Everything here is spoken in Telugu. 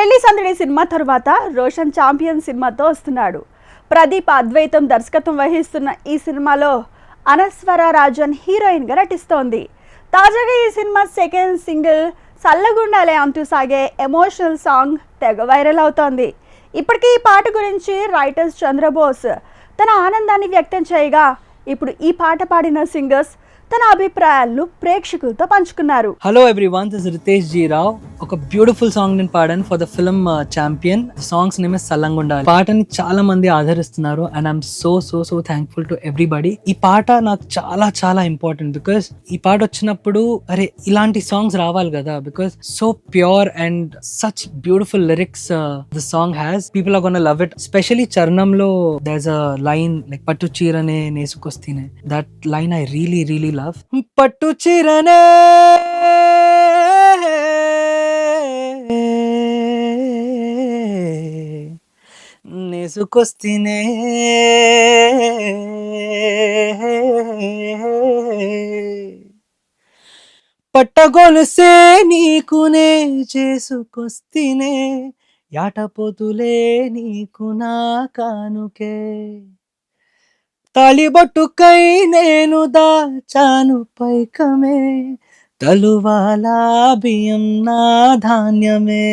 పెళ్లి సందడి సినిమా తర్వాత రోషన్ ఛాంపియన్ సినిమాతో వస్తున్నాడు. ప్రదీప్ అద్వైతం దర్శకత్వం వహిస్తున్న ఈ సినిమాలో అనస్వర రాజన్ హీరోయిన్ గా నటిస్తోంది. తాజాగా ఈ సినిమా సెకండ్ సింగిల్ సల్లగుండాలే అంటూ సాగే ఎమోషనల్ సాంగ్ తెగ వైరల్ అవుతోంది. ఇప్పటికీ ఈ పాట గురించి రైటర్స్ చంద్రబోస్ తన ఆనందాన్ని వ్యక్తం చేయగా, ఇప్పుడు ఈ పాట పాడిన సింగర్స్ తన అభిప్రాయాలను ప్రేక్షకులతో పంచుకున్నారు. Hello everyone, this is Ritesh ji Rao. ఒక బ్యూటిఫుల్ సాంగ్ నేను పాడాను for the film Champion. Songs name is సల్లంగుండాలి. పాటని చాలా మంది ఆదరిస్తున్నారు and I'm so thankful to everybody. ఈ పాట నాకు చాలా చాలా ఇంపార్టెంట్ బికాస్ ఈ పాట వచ్చినప్పుడు అరే ఇలాంటి సాంగ్స్ రావాలి కదా, because so pure and such beautiful lyrics the song has. People are gonna love it. Specially చరణంలో దేర్స్ అ లైన్ లైక్ పట్టు చీరనే నేసుకొస్తేనే. That line I really love. పట్టు చీరనే నేసుకొస్తేనే పట్టగొలుసే నీకునే చేసుకొస్తేనే యాటపోతులే నీకు నా కానుకే తాళిబొట్టుకై నేను దాచాను పైకమే తలువాలా బియ్యం నా ధాన్యమే.